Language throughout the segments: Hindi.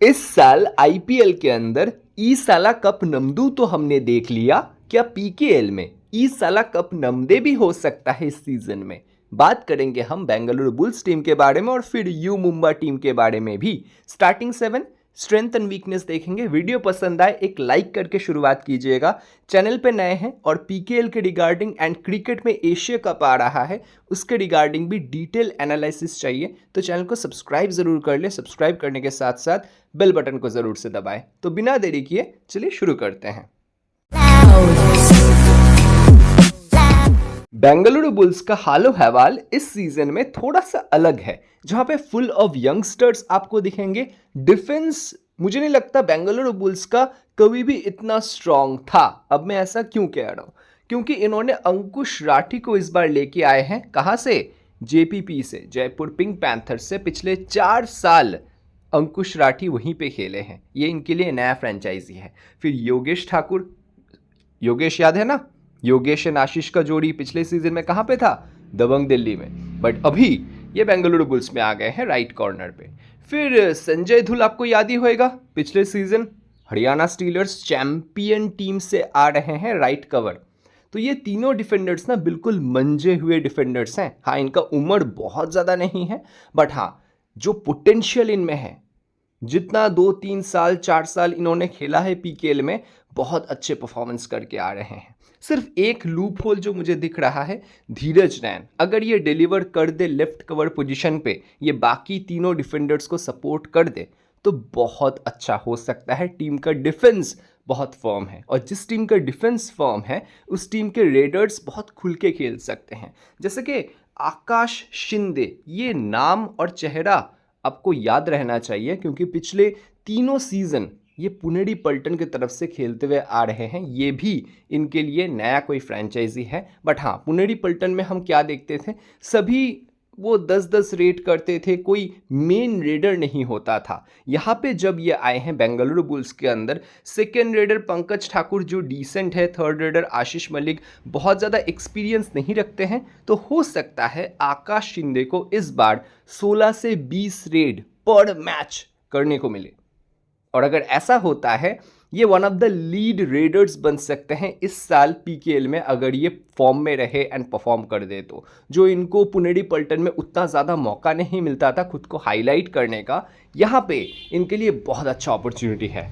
इस साल आईपीएल के अंदर ई साला कप नमदू तो हमने देख लिया, क्या पीकेएल में ई साला कप नमदे भी हो सकता है इस सीजन में। बात करेंगे हम बेंगलुरु बुल्स टीम के बारे में और फिर यू मुंबा टीम के बारे में भी। स्टार्टिंग 7, स्ट्रेंथ एंड वीकनेस देखेंगे। वीडियो पसंद आए एक लाइक करके शुरुआत कीजिएगा। चैनल पे नए हैं और पीकेएल के रिगार्डिंग एंड क्रिकेट में एशिया कप आ रहा है उसके रिगार्डिंग भी डिटेल एनालिसिस चाहिए तो चैनल को सब्सक्राइब जरूर कर ले। सब्सक्राइब करने के साथ साथ बेल बटन को जरूर से दबाएं। तो बिना देरी किए चलिए शुरू करते हैं। बेंगलुरु बुल्स का हालो हवाल इस सीजन में थोड़ा सा अलग है, जहां पे फुल ऑफ यंगस्टर्स आपको दिखेंगे। डिफेंस मुझे नहीं लगता बेंगलुरु बुल्स का कभी भी इतना स्ट्रांग था। अब मैं ऐसा क्यों कह रहा हूं? क्योंकि इन्होंने अंकुश राठी को इस बार लेके आए हैं। कहां से? जेपीपी से, जयपुर पिंक पैंथर से। पिछले 4 साल अंकुश राठी वहीं पे खेले हैं। ये इनके लिए नया फ्रेंचाइजी है। फिर योगेश ठाकुर, योगेश याद है ना? योगेश एंड आशीष का जोड़ी पिछले सीजन में कहाँ पे था? दबंग दिल्ली में। बट अभी ये बेंगलुरु बुल्स में आ गए हैं राइट कॉर्नर पे। फिर संजय धुल आपको याद ही होएगा, पिछले season Haryana stealers champion team से आ रहे हैं राइट कवर। तो ये तीनों डिफेंडर्स ना बिल्कुल मंजे हुए डिफेंडर्स हैं। हाँ, इनका उम्र बहुत ज़्यादा नहीं है, बट हाँ जो पोटेंशियल इनमें है, जितना 2-3 साल 4 साल इन्होंने खेला है पीकेएल में, बहुत अच्छे परफॉर्मेंस करके आ रहे हैं। सिर्फ एक लूप होल जो मुझे दिख रहा है, धीरज नैन अगर ये डिलीवर कर दे लेफ्ट कवर पोजीशन पे, ये बाकी तीनों डिफेंडर्स को सपोर्ट कर दे तो बहुत अच्छा हो सकता है। टीम का डिफेंस बहुत फर्म है और जिस टीम का डिफेंस फर्म है उस टीम के रेडर्स बहुत खुल के खेल सकते हैं। जैसे कि आकाश शिंदे, ये नाम और चेहरा आपको याद रहना चाहिए क्योंकि पिछले तीनों सीजन ये पुनेरी पल्टन की तरफ से खेलते हुए आ रहे हैं। ये भी इनके लिए नया कोई फ्रेंचाइजी है। बट हाँ, पुनेरी पल्टन में हम क्या देखते थे, सभी वो 10-10 रेड करते थे, कोई मेन रेडर नहीं होता था। यहाँ पे जब ये आए हैं बेंगलुरु बुल्स के अंदर, सेकेंड रेडर पंकज ठाकुर जो डिसेंट है, थर्ड रेडर आशीष मलिक बहुत ज़्यादा एक्सपीरियंस नहीं रखते हैं, तो हो सकता है आकाश शिंदे को इस बार 16 से 20 रेड पर मैच करने को मिले। और अगर ऐसा होता है, ये one of the lead readers बन सकते हैं इस साल पीकेएल में, अगर ये फॉर्म में रहे एंड परफॉर्म कर दे तो। जो इनको पुनेरी पल्टन में उतना ज़्यादा मौका नहीं मिलता था खुद को हाईलाइट करने का, यहाँ पे इनके लिए बहुत अच्छा अपॉर्चुनिटी है।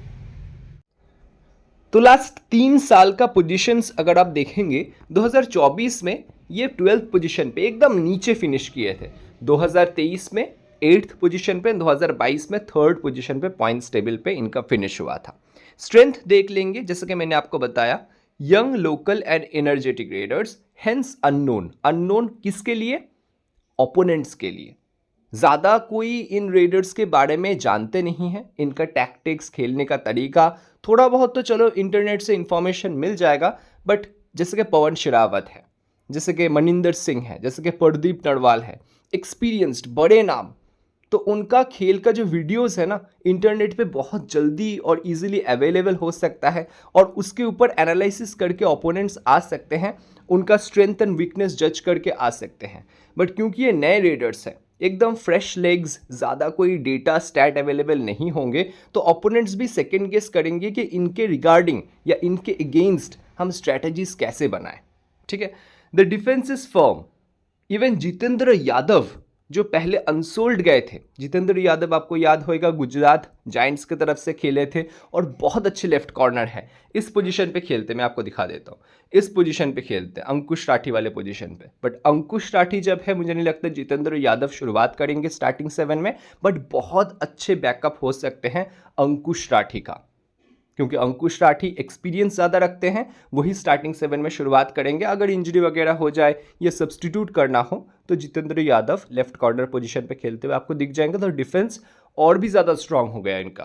तो लास्ट 3 साल का पोजीशंस अगर आप देखेंगे, 2024 में ये 12th पोजीशन पे एकदम नीचे फिनिश किए थे, 2023 में 8th पोजीशन पे, 2022 में 3rd पोजीशन पे पॉइंट्स टेबल पे इनका फिनिश हुआ था। स्ट्रेंथ देख लेंगे, जैसे कि मैंने आपको बताया, young local and energetic readers, hence unknown. Unknown किसके लिए? ओपोनेंट्स के लिए। ज़्यादा कोई इन रेडर्स के बारे में जानते नहीं हैं। इनका टैक्टिक्स, खेलने का तरीका थोड़ा बहुत तो चलो इंटरनेट से इंफॉर्मेशन मिल जाएगा, बट जैसे कि पवन शेरावत है, जैसे कि मनिंदर सिंह है, जैसे कि प्रदीप नरवाल है, एक्सपीरियंस्ड बड़े नाम, तो उनका खेल का जो वीडियोस है ना, इंटरनेट पे बहुत जल्दी और इजीली अवेलेबल हो सकता है और उसके ऊपर एनालिसिस करके ओपोनेंट्स आ सकते हैं, उनका स्ट्रेंथ एंड वीकनेस जज करके आ सकते हैं। बट क्योंकि ये नए रेडर्स हैं, एकदम फ्रेश लेग्स, ज़्यादा कोई डेटा स्टैट अवेलेबल नहीं होंगे, तो ओपोनेंट्स भी सेकेंड गेस करेंगे कि इनके रिगार्डिंग या इनके अगेंस्ट हम स्ट्रैटेजीज कैसे बनाएं। ठीक है, the defence is firm. Even Jitendra Yadav जो पहले अनसोल्ड गए थे, जितेंद्र यादव आपको याद होएगा गुजरात जायंट्स की तरफ से खेले थे और बहुत अच्छे लेफ्ट कॉर्नर है। इस पोजीशन पे खेलते, मैं आपको दिखा देता हूँ, इस पोजीशन पे खेलते अंकुश राठी वाले पोजीशन पे। बट अंकुश राठी जब है, मुझे नहीं लगता जितेंद्र यादव शुरुआत करेंगे स्टार्टिंग 7 में, बट बहुत अच्छे बैकअप हो सकते हैं अंकुश राठी का, क्योंकि अंकुश राठी एक्सपीरियंस ज़्यादा रखते हैं, वही स्टार्टिंग 7 में शुरुआत करेंगे। अगर इंजरी वगैरह हो जाए या सब्सटीट्यूट करना हो तो Jitendra Yadav left corner position पे खेलते हुए आपको दिख जाएंगे, तो डिफेंस और भी ज़्यादा स्ट्रांग हो गया इनका।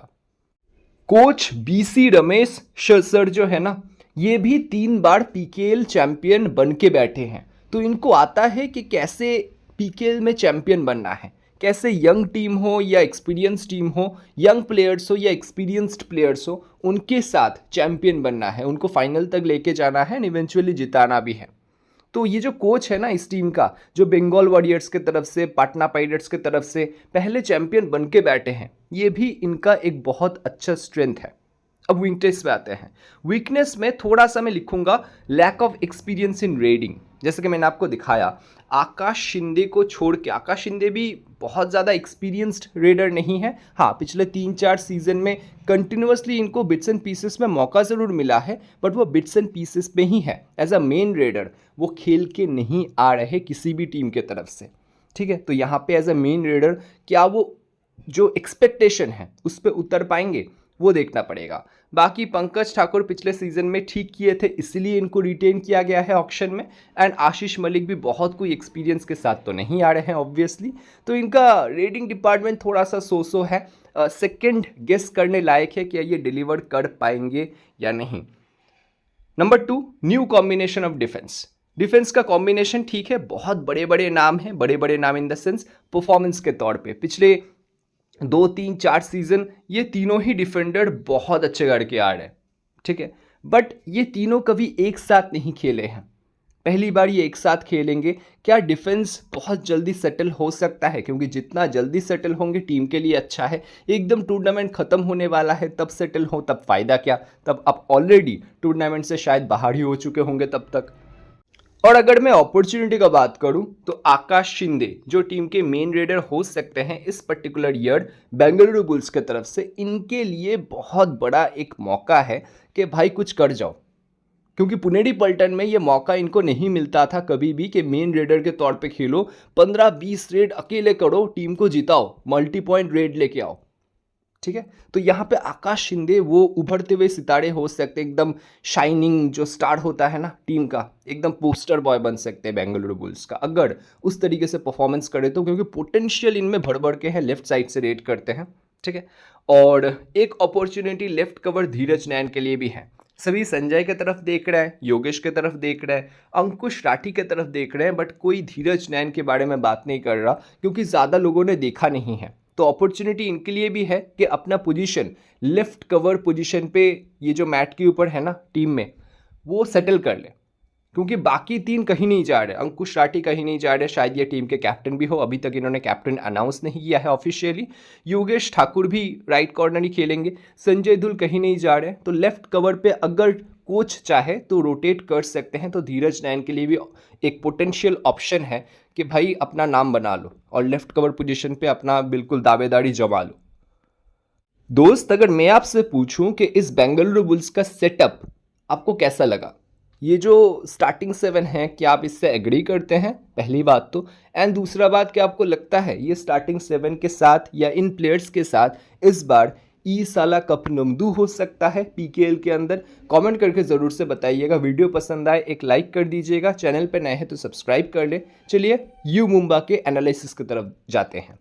कोच बीसी रमेश सर जो है ना, ये भी 3 बार पीकेएल चैंपियन बन के बैठे हैं, तो इनको आता है कि कैसे पीकेएल में चैंपियन बनना है, कैसे यंग टीम हो या एक्सपीरियंस टीम हो, यंग प्लेयर्स हो या एक्सपीरियंस्ड प्लेयर्स हो, उनके साथ चैंपियन बनना है, उनको फाइनल तक लेके जाना है एंड इवेंचुअली जिताना भी है। तो ये जो कोच है ना इस टीम का, जो बंगाल वॉरियर्स के तरफ से, पटना पायरेट्स के तरफ से पहले चैंपियन बन के बैठे हैं, ये भी इनका एक बहुत अच्छा स्ट्रेंथ है। अब वीकनेस पे आते हैं। वीकनेस में थोड़ा सा मैं लिखूंगा lack of experience in reading. जैसे कि मैंने आपको दिखाया, आकाश शिंदे को छोड़ के, आकाश शिंदे भी बहुत ज़्यादा एक्सपीरियंस्ड रेडर नहीं है। हाँ, पिछले 3-4 सीजन में कंटिन्यूसली इनको बिट्स एंड पीसेस में मौका ज़रूर मिला है, बट वो बिट्स एंड पीसेस पे ही है। एज अ मेन रेडर वो खेल के नहीं आ रहे किसी भी टीम के तरफ से, ठीक है। तो यहाँ पे एज अ मेन रेडर क्या वो जो एक्सपेक्टेशन है उस पर उतर पाएंगे, वो देखना पड़ेगा। बाकी पंकज ठाकुर पिछले सीजन में ठीक किए थे, इसलिए इनको रिटेन किया गया है ऑक्शन में। एंड आशीष मलिक भी बहुत कोई एक्सपीरियंस के साथ तो नहीं आ रहे हैं ऑब्वियसली, तो इनका रेडिंग डिपार्टमेंट थोड़ा सा सो है। सेकंड गेस करने लायक है कि ये डिलीवर कर पाएंगे या नहीं। Number 2, new combination of defence. Defence का कॉम्बिनेशन ठीक है, बहुत बड़े बड़े नाम हैं, बड़े बड़े नाम इन द सेंस परफॉर्मेंस के तौर पे। पिछले 2-3-4 सीजन ये तीनों ही डिफेंडर बहुत अच्छे करके आ रहे हैं, ठीक है। बट ये तीनों कभी एक साथ नहीं खेले हैं, पहली बार ये एक साथ खेलेंगे। क्या डिफेंस बहुत जल्दी सेटल हो सकता है? क्योंकि जितना जल्दी सेटल होंगे टीम के लिए अच्छा है। एकदम टूर्नामेंट खत्म होने वाला है तब सेटल हो, तब फायदा क्या, तब आप ऑलरेडी टूर्नामेंट से शायद बाहर ही हो चुके होंगे तब तक। और अगर मैं अपॉर्चुनिटी का बात करूं तो आकाश शिंदे जो टीम के मेन रेडर हो सकते हैं इस पर्टिकुलर ईयर बेंगलुरु बुल्स की तरफ से, इनके लिए बहुत बड़ा एक मौका है कि भाई कुछ कर जाओ। क्योंकि पुनेरी पल्टन में ये मौका इनको नहीं मिलता था कभी भी कि मेन रेडर के तौर पे खेलो, 15-20 रेड अकेले करो, टीम को जिताओ, मल्टी पॉइंट रेड लेके आओ, ठीक है। तो यहाँ पे आकाश शिंदे वो उभरते हुए सितारे हो सकते, एकदम शाइनिंग जो स्टार होता है ना टीम का, एकदम पोस्टर बॉय बन सकते हैं बेंगलुरु बुल्स का, अगर उस तरीके से परफॉर्मेंस करे तो। क्योंकि पोटेंशियल इनमें भर भर के है, लेफ्ट साइड से रेड करते हैं, ठीक है। और एक अपॉर्चुनिटी लेफ्ट कवर धीरज नैन के लिए भी है। सभी संजय के तरफ देख रहे हैं, योगेश के तरफ देख रहे हैं, अंकुश राठी के तरफ देख रहे हैं, बट कोई धीरज नैन के बारे में बात नहीं कर रहा क्योंकि ज़्यादा लोगों ने देखा नहीं है। तो अपॉर्चुनिटी इनके लिए भी है कि अपना पोजीशन लेफ्ट कवर पोजीशन पे, ये जो मैट के ऊपर है ना टीम में, वो सेटल कर ले। क्योंकि बाकी 3 कहीं नहीं जा रहे, अंकुश राठी कहीं नहीं जा रहे, शायद ये टीम के कैप्टन भी हो, अभी तक इन्होंने कैप्टन अनाउंस नहीं किया है ऑफिशियली। योगेश ठाकुर भी राइट कॉर्नर ही खेलेंगे, संजय दुल कहीं नहीं जा रहे, तो लेफ्ट कवर पे अगर कोच चाहे तो रोटेट कर सकते हैं। तो धीरज नैन के लिए भी एक पोटेंशियल ऑप्शन है कि भाई अपना नाम बना लो और लेफ्ट कवर पोजीशन पे अपना बिल्कुल दावेदारी जमा लो। दोस्त, अगर मैं आपसे पूछूं कि इस बेंगलुरु बुल्स का सेटअप आपको कैसा लगा, ये जो स्टार्टिंग 7 है, क्या आप इससे एग्री करते हैं? पहली बात तो, एंड दूसरा बात, क्या आपको लगता है ये स्टार्टिंग 7 के साथ या इन प्लेयर्स के साथ इस बार ई साला कप नमदू हो सकता है पीकेएल के अंदर? कमेंट करके ज़रूर से बताइएगा। वीडियो पसंद आए एक लाइक कर दीजिएगा, चैनल पे नए हैं तो सब्सक्राइब कर ले। चलिए यू मुंबा के एनालिसिस की तरफ जाते हैं।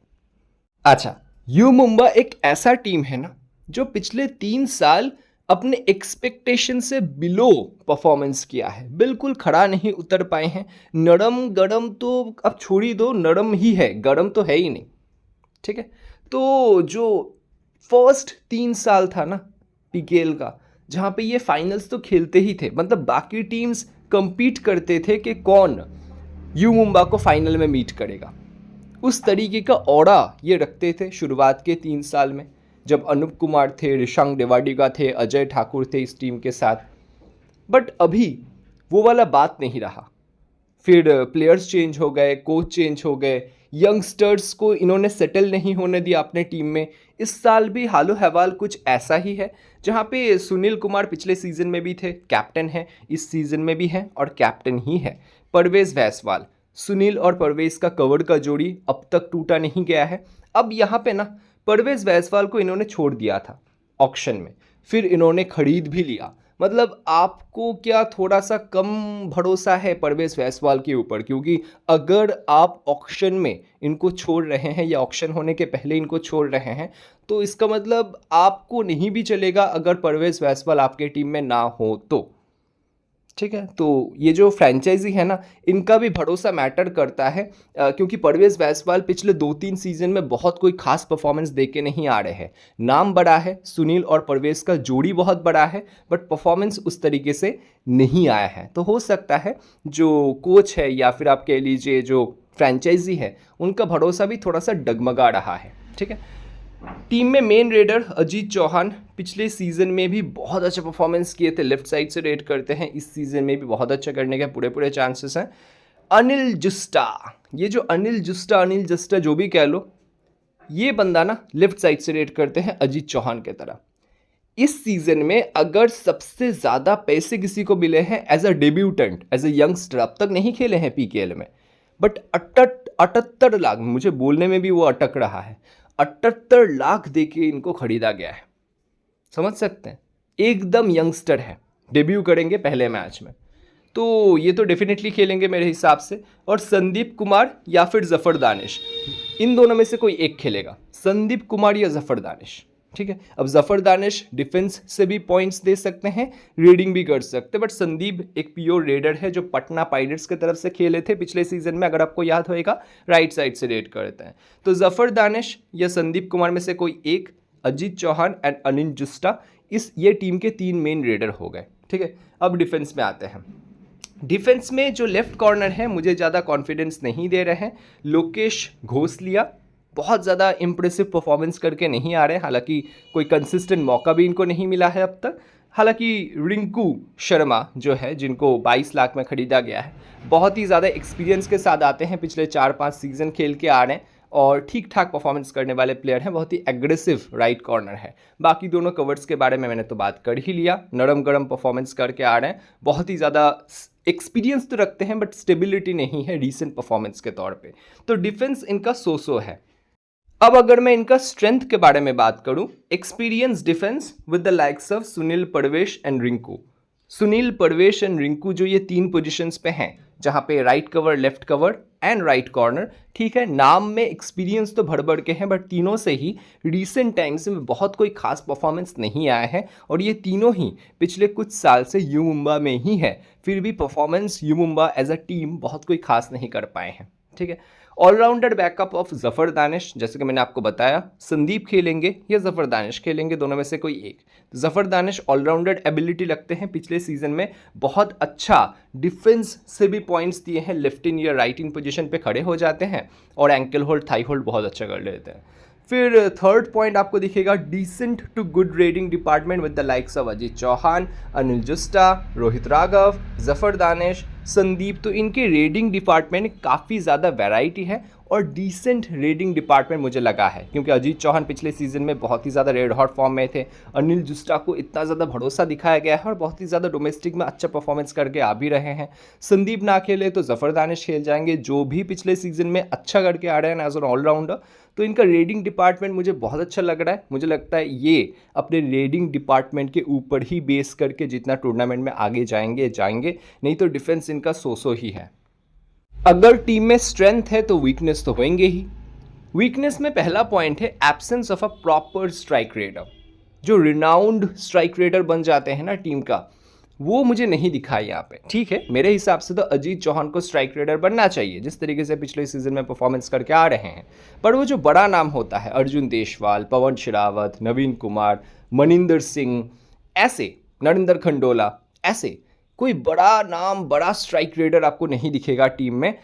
अच्छा, यू मुंबा एक ऐसा टीम है ना जो पिछले 3 साल अपने एक्सपेक्टेशन से बिलो परफॉर्मेंस किया है, बिल्कुल खड़ा नहीं उतर पाए हैं। नरम गरम तो अब छोड़ ही दो, नरम ही है, गरम तो है ही नहीं, ठीक है। तो जो फर्स्ट 3 साल था ना पीकेएल का, जहाँ पे ये फाइनल्स तो खेलते ही थे, मतलब बाकी टीम्स compete करते थे कि कौन यू मुंबा को फाइनल में मीट करेगा, उस तरीके का ऑरा ये रखते थे शुरुआत के 3 साल में, जब अनूप कुमार थे, ऋषांक देवाडिगा थे, अजय ठाकुर थे इस टीम के साथ। बट अभी वो वाला बात नहीं रहा, फिर प्लेयर्स चेंज हो गए, कोच चेंज हो गए, यंगस्टर्स को इन्होंने सेटल नहीं होने दिया अपने टीम में। इस साल भी हालो हवाल कुछ ऐसा ही है, जहाँ पे सुनील कुमार पिछले सीजन में भी थे, कैप्टन है, इस सीजन में भी हैं और कैप्टन ही है। परवेज वैसवाल, सुनील और परवेज का कवर का जोड़ी अब तक टूटा नहीं गया है। अब यहाँ पे ना परवेज वैसवाल को इन्होंने छोड़ दिया था ऑक्शन में, फिर इन्होंने खरीद भी लिया। मतलब आपको क्या थोड़ा सा कम भरोसा है परवेज वैसवाल के ऊपर? क्योंकि अगर आप ऑक्शन में इनको छोड़ रहे हैं या ऑक्शन होने के पहले इनको छोड़ रहे हैं, तो इसका मतलब आपको नहीं भी चलेगा अगर परवेज वैसवाल आपके टीम में ना हो तो। ठीक है, तो ये जो फ्रेंचाइजी है ना, इनका भी भरोसा मैटर करता है, क्योंकि परवेज़ जायसवाल पिछले 2-3 सीज़न में बहुत कोई ख़ास परफॉर्मेंस दे के नहीं आ रहे हैं। नाम बड़ा है, सुनील और परवेज़ का जोड़ी बहुत बड़ा है, बट परफॉर्मेंस उस तरीके से नहीं आया है। तो हो सकता है जो कोच है या फिर आप कह लीजिए जो फ्रेंचाइजी है, उनका भरोसा भी थोड़ा-सा डगमगा रहा है। ठीक है? टीम में मेन रेडर अजीत चौहान पिछले सीजन में भी बहुत अच्छा परफॉर्मेंस किए थे, लेफ्ट साइड से रेड करते हैं, इस सीजन में भी बहुत अच्छा करने के पूरे चांसेस हैं। अनिल जुस्टा, ये जो अनिल जस्टा जो भी कह लो, ये बंदा ना लेफ्ट साइड से रेड करते हैं अजीत चौहान की तरह। इस सीजन में अगर सबसे ज़्यादा पैसे किसी को मिले हैं as a debutante, as a youngster, अब तक नहीं खेले हैं पीकेएल में, बट 78 लाख, मुझे बोलने में भी वो अटक रहा है, 78 लाख देके इनको खरीदा गया है। समझ सकते हैं, एकदम यंगस्टर है, डेब्यू करेंगे पहले मैच में, तो ये तो डेफिनेटली खेलेंगे मेरे हिसाब से। और संदीप कुमार या फिर जफर दानिश, इन दोनों में से कोई एक खेलेगा, संदीप कुमार या जफर दानिश। ठीक है, अब जफर दानिश डिफेंस से भी पॉइंट्स दे सकते हैं, रेडिंग भी कर सकते हैं, बट संदीप एक प्योर रेडर है जो पटना पायरेट्स की तरफ से खेले थे पिछले सीजन में, अगर आपको याद होएगा, राइट साइड से रेड करते हैं। तो जफर दानिश या संदीप कुमार में से कोई एक, अजीत चौहान एंड अनिल जुस्टा, ये टीम के 3 मेन रेडर हो गए। ठीक है, अब डिफेंस में आते हैं। डिफेंस में जो लेफ्ट कॉर्नर है, मुझे ज़्यादा कॉन्फिडेंस नहीं दे रहे हैं। लोकेश घोसलिया बहुत ज़्यादा इंप्रेसिव परफॉर्मेंस करके नहीं आ रहे हैं, हालांकि कोई कंसिस्टेंट मौका भी इनको नहीं मिला है अब तक। हालांकि रिंकू शर्मा जो है, जिनको 22 लाख में खरीदा गया है, बहुत ही ज़्यादा एक्सपीरियंस के साथ आते हैं, पिछले 4-5 सीज़न खेल के आ रहे हैं और ठीक ठाक परफॉर्मेंस करने वाले प्लेयर हैं, बहुत ही एग्रेसिव राइट कॉर्नर है। बाकी दोनों कवर्स के बारे में मैंने तो बात कर ही लिया, नरम गरम परफॉर्मेंस करके आ रहे हैं, बहुत ही ज़्यादा एक्सपीरियंस तो रखते हैं बट स्टेबिलिटी नहीं है रीसेंट परफॉर्मेंस के तौर पे। तो डिफेंस इनका सो है। अब अगर मैं इनका स्ट्रेंथ के बारे में बात करूं, experience defence with the likes of Sunil Parvesh and Rinku. Sunil Parvesh and Rinku जो ये 3 पोजीशंस पे हैं, जहां पे right cover, left cover and right corner, ठीक है, नाम में एक्सपीरियंस तो भड़ के हैं, बट तीनों से ही रीसेंट टाइम्स में बहुत कोई खास परफॉर्मेंस नहीं आया है, और ये तीनों ही पिछले कुछ साल से यू मुंबा में ही है, फिर भी performance U Mumba as a team बहुत कोई खास नहीं कर पाए हैं। ठीक है, allrounder backup of Zafar Danish, जैसे कि मैंने आपको बताया, संदीप खेलेंगे या जफर दानिश खेलेंगे, दोनों में से कोई एक। जफर दानिश ऑलराउंडर एबिलिटी लगते हैं, पिछले सीजन में बहुत अच्छा डिफेंस से भी पॉइंट्स दिए हैं, लेफ्ट इन या राइट इन पोजीशन पे खड़े हो जाते हैं और एंकल होल्ड, थाई होल्ड बहुत अच्छा कर लेते हैं। फिर थर्ड पॉइंट आपको दिखेगा, decent to good raiding department with the likes of Ajit Chauhan, Anil जुस्टा, रोहित राघव, जफर दानिश, संदीप। तो इनके रेडिंग डिपार्टमेंट काफ़ी ज़्यादा वैरायटी है और डिसेंट रेडिंग डिपार्टमेंट मुझे लगा है, क्योंकि अजीत चौहान पिछले सीजन में बहुत ही ज़्यादा रेड हॉट फॉर्म में थे, अनिल जुस्टा को इतना ज़्यादा भरोसा दिखाया गया है और बहुत ही ज़्यादा डोमेस्टिक में अच्छा परफॉर्मेंस करके आ भी रहे हैं। संदीप ना खेले तो जफर दानिश खेल जाएंगे, जो भी पिछले सीजन में अच्छा करके आ रहे हैं एज एन ऑलराउंडर। तो इनका रेडिंग डिपार्टमेंट मुझे बहुत अच्छा लग रहा है, मुझे लगता है ये अपने रेडिंग डिपार्टमेंट के ऊपर ही बेस करके जितना टूर्नामेंट में आगे जाएंगे, नहीं तो डिफेंस इनका सो ही है। अगर टीम में स्ट्रेंथ है तो वीकनेस तो होंगे ही। वीकनेस में पहला पॉइंट है absence of a proper strike raider. जो रिनाउंड स्ट्राइक रेडर बन जाते हैं ना टीम का, वो मुझे नहीं दिखा है यहाँ पे। ठीक है, मेरे हिसाब से तो अजीत चौहान को स्ट्राइक रेडर बनना चाहिए, जिस तरीके से पिछले सीजन में परफॉर्मेंस करके आ रहे हैं, पर वो जो बड़ा नाम होता है, अर्जुन देशवाल, पवन शेरावत, नवीन कुमार, मनिंदर सिंह, ऐसे नरेंद्र खंडोला, ऐसे कोई बड़ा नाम, बड़ा स्ट्राइक रेडर आपको नहीं दिखेगा टीम में।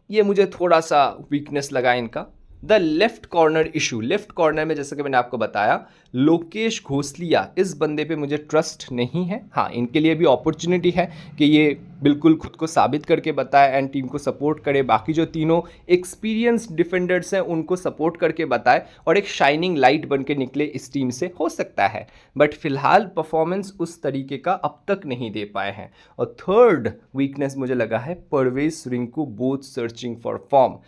ये मुझे थोड़ा सा वीकनेस लगा इनका। The left corner issue, left corner में जैसे कि मैंने आपको बताया, लोकेश घोसलिया, इस बंदे पे मुझे ट्रस्ट नहीं है। हाँ, इनके लिए भी अपॉर्चुनिटी है कि ये बिल्कुल खुद को साबित करके बताए एंड टीम को सपोर्ट करे, बाकी जो तीनों एक्सपीरियंस डिफेंडर्स हैं उनको सपोर्ट करके बताए और एक शाइनिंग लाइट बन के निकले इस टीम से, हो सकता है, बट फिलहाल परफॉर्मेंस उस तरीके का अब तक नहीं दे पाए हैं। और थर्ड वीकनेस मुझे लगा है Parvez, Rinku both searching for form.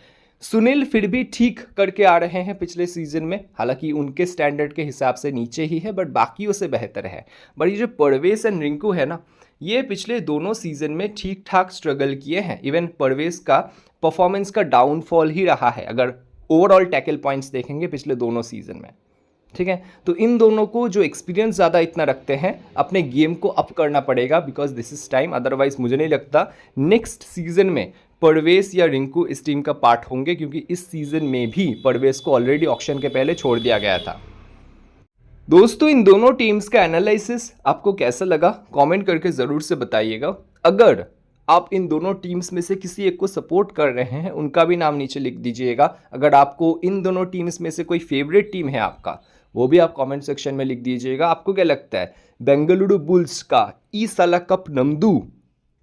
Sunil फिर भी ठीक करके आ रहे हैं पिछले सीजन में, हालांकि उनके स्टैंडर्ड के हिसाब से नीचे ही है, बट बाकियों से बेहतर है। बट ये जो परवेज एंड रिंकू है ना, ये पिछले दोनों सीजन में ठीक ठाक स्ट्रगल किए हैं। इवन परवेज का परफॉर्मेंस का डाउनफॉल ही रहा है, अगर ओवरऑल टैकल पॉइंट्स देखेंगे पिछले दोनों सीजन में। ठीक है, तो इन दोनों को जो एक्सपीरियंस ज़्यादा इतना रखते हैं अपने गेम को अप करना पड़ेगा because this is time. Otherwise मुझे नहीं लगता नेक्स्ट सीजन में परवेज या रिंकू इस टीम का पार्ट होंगे, क्योंकि इस सीजन में भी परवेज को ऑलरेडी ऑक्शन के पहले छोड़ दिया गया था। दोस्तों, इन दोनों टीम्स का एनालिसिस आपको कैसा लगा कमेंट करके ज़रूर से बताइएगा। अगर आप इन दोनों टीम्स में से किसी एक को सपोर्ट कर रहे हैं उनका भी नाम नीचे लिख दीजिएगा। अगर आपको इन दोनों टीम्स में से कोई फेवरेट टीम है आपका, वो भी आप कमेंट सेक्शन में लिख दीजिएगा। आपको क्या लगता है बेंगलुरु बुल्स का ई साला कप नमदू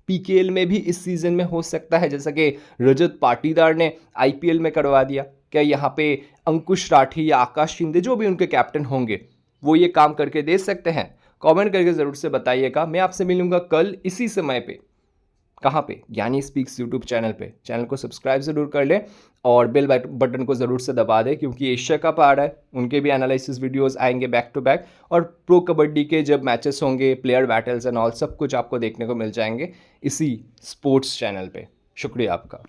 पीकेएल में भी इस सीजन में हो सकता है, जैसा कि रजत पाटीदार ने आईपीएल में करवा दिया? क्या यहाँ पे अंकुश राठी या आकाश शिंदे जो भी उनके कैप्टन होंगे वो ये काम करके दे सकते हैं? कमेंट करके ज़रूर से बताइएगा। मैं आपसे मिलूंगा कल इसी समय पे। कहाँ पे? ज्ञानी स्पीक्स यूट्यूब चैनल पे। चैनल को सब्सक्राइब ज़रूर कर लें और बेल बटन को ज़रूर से दबा दें, क्योंकि एशिया कप आ रहा है, उनके भी एनालिसिस वीडियोस आएंगे बैक टू बैक, और प्रो कबड्डी के जब मैचेस होंगे, प्लेयर बैटल्स एंड ऑल, सब कुछ आपको देखने को मिल जाएंगे इसी स्पोर्ट्स चैनल पे। शुक्रिया आपका।